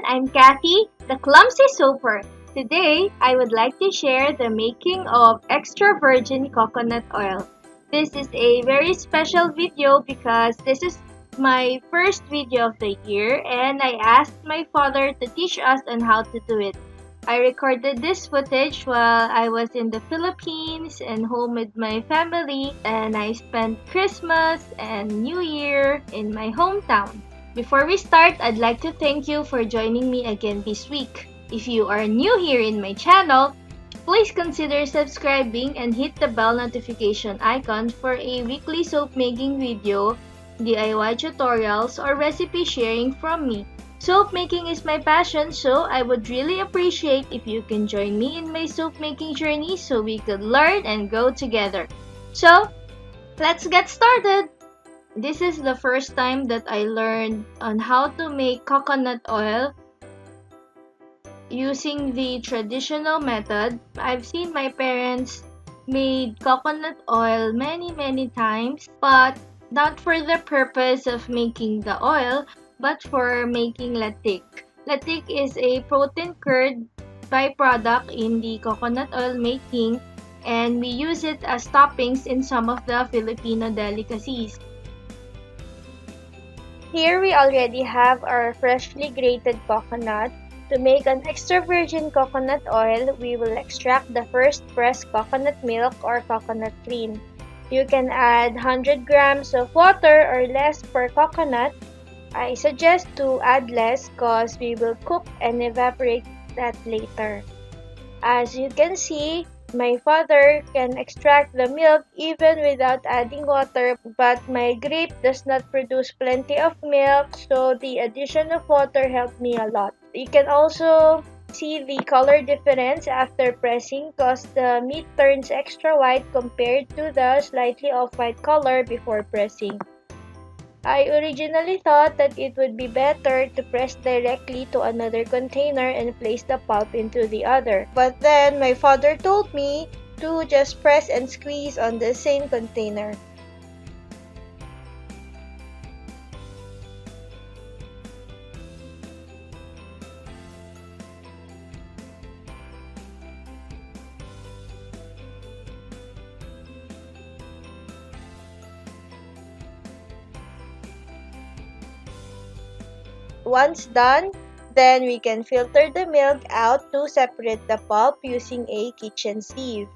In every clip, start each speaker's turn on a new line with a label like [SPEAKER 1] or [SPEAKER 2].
[SPEAKER 1] I'm Cathy, the Clumsy Soaper. Today, I would like to share the making of extra virgin coconut oil. This is a very special video because this is my first video of the year and I asked my father to teach us on how to do it. I recorded this footage while I was in the Philippines and home with my family, and I spent Christmas and New Year in my hometown. Before we start, I'd like to thank you for joining me again this week. If you are new here in my channel, please consider subscribing and hit the bell notification icon for a weekly soap making video, DIY tutorials, or recipe sharing from me. Soap making is my passion, so I would really appreciate if you can join me in my soap making journey so we could learn and grow together. So, let's get started! This is the first time that I learned on how to make coconut oil using the traditional method. I've seen my parents made coconut oil many times, but not for the purpose of making the oil, but for making latik. Latik is a protein curd byproduct in the coconut oil making, and we use it as toppings in some of the Filipino delicacies. Here we already have our freshly grated coconut. To make an extra virgin coconut oil, we will extract the first pressed coconut milk or coconut cream. You can add 100 grams of water or less per coconut. I suggest to add less because we will cook and evaporate that later. As you can see, my father can extract the milk even without adding water, but my grape does not produce plenty of milk, so the addition of water helped me a lot. You can also see the color difference after pressing because the meat turns extra white compared to the slightly off-white color before pressing. I originally thought that it would be better to press directly to another container and place the pulp into the other. But then my father told me to just press and squeeze on the same container. Once done, then we can filter the milk out to separate the pulp using a kitchen sieve.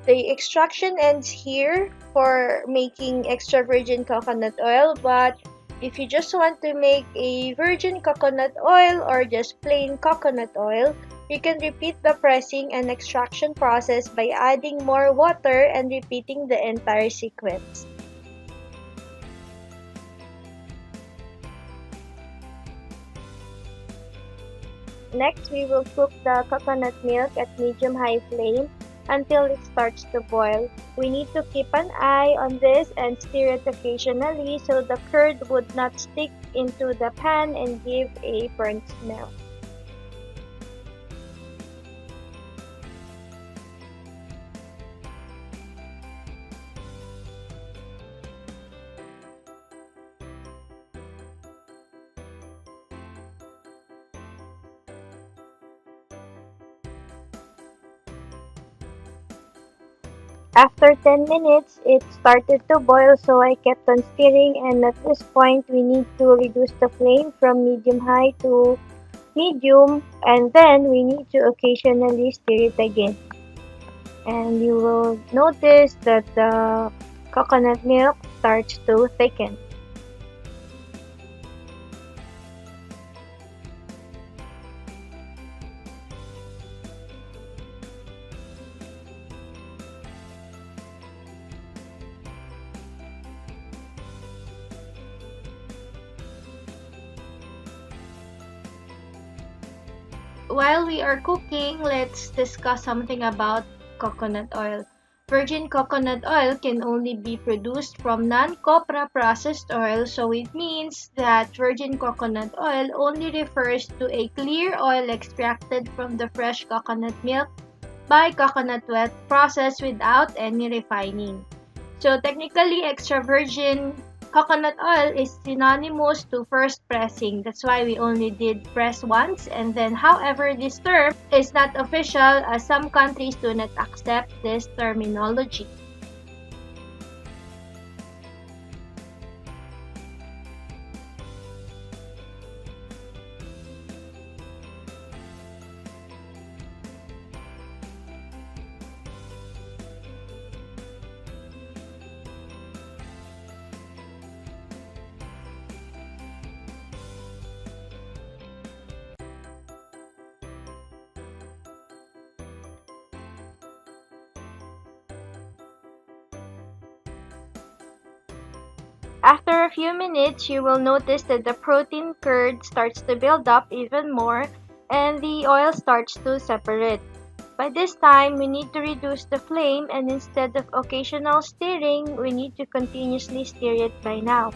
[SPEAKER 1] The extraction ends here for making extra virgin coconut oil, but if you just want to make a virgin coconut oil or just plain coconut oil, you can repeat the pressing and extraction process by adding more water and repeating the entire sequence. Next, we will cook the coconut milk at medium-high flame until it starts to boil. We need to keep an eye on this and stir it occasionally so the curd would not stick into the pan and give a burnt smell. After 10 minutes, it started to boil, so I kept on stirring, and at this point we need to reduce the flame from medium-high to medium, and then we need to occasionally stir it again. And you will notice that the coconut milk starts to thicken. While we are cooking, let's discuss something about coconut oil. Virgin coconut oil can only be produced from non-copra processed oil, so it means that virgin coconut oil only refers to a clear oil extracted from the fresh coconut milk by coconut wet process without any refining. So technically, extra virgin Coconut oil is synonymous to first pressing. That's why we only did press once. And then, however, this term is not official as some countries do not accept this terminology. After a few minutes, you will notice that the protein curd starts to build up even more and the oil starts to separate. By this time, we need to reduce the flame, and instead of occasional stirring, we need to continuously stir it by now.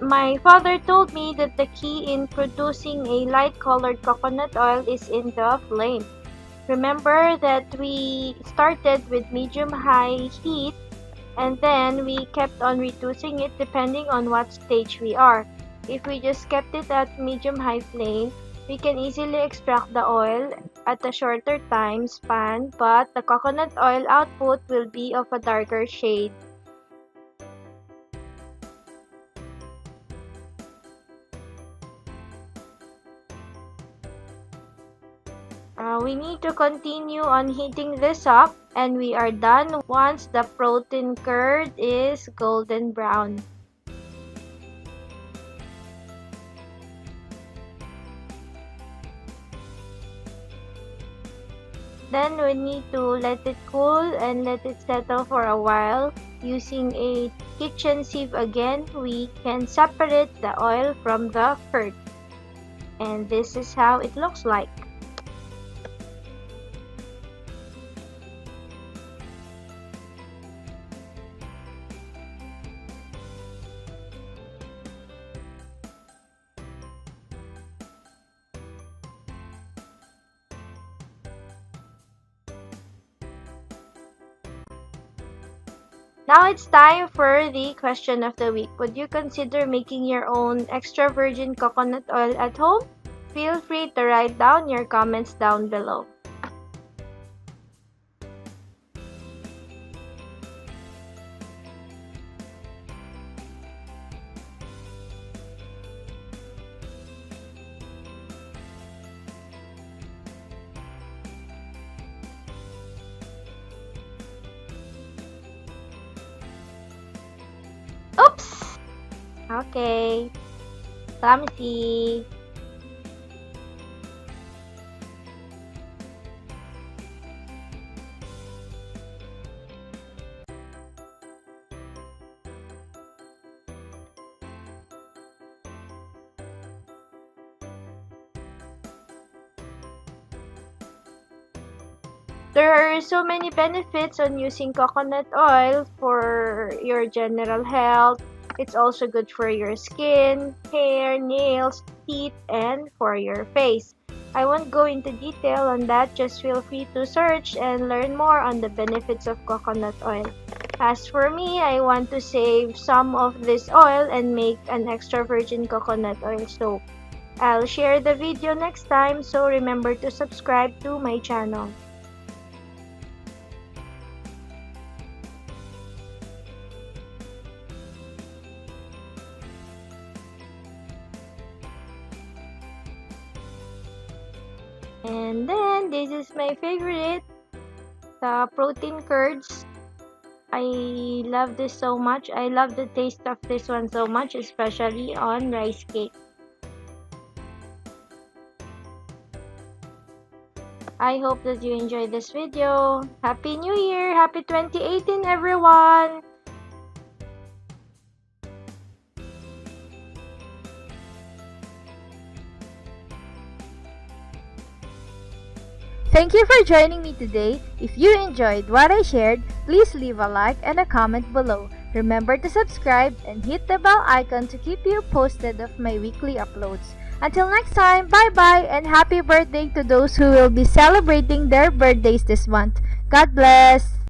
[SPEAKER 1] My father told me that the key in producing a light-colored coconut oil is in the flame. Remember that we started with medium-high heat and then we kept on reducing it depending on what stage we are. If we just kept it at medium-high flame, we can easily extract the oil at a shorter time span, but the coconut oil output will be of a darker shade. We need to continue on heating this up, and we are done once the protein curd is golden brown. Then we need to let it cool and let it settle for a while. Using a kitchen sieve again, we can separate the oil from the curd. And this is how it looks like. Now it's time for the question of the week. Would you consider making your own extra virgin coconut oil at home? Feel free to write down your comments down below. Oops! Okay. Clumsy. There are so many benefits on using coconut oil for your general health. It's also good for your skin, hair, nails, teeth, and for your face. I won't go into detail on that, just feel free to search and learn more on the benefits of coconut oil. As for me, I want to save some of this oil and make an extra virgin coconut oil soap. I'll share the video next time, so remember to subscribe to my channel. And then, this is my favorite, the protein curds. I love this so much. I love the taste of this one so much, especially on rice cake. I hope that you enjoyed this video. Happy New Year! Happy 2018, everyone! Thank you for joining me today. If you enjoyed what I shared, please leave a like and a comment below. Remember to subscribe and hit the bell icon to keep you posted of my weekly uploads.
[SPEAKER 2] Until next time, bye-bye and happy birthday to those who will be celebrating their birthdays this month. God bless!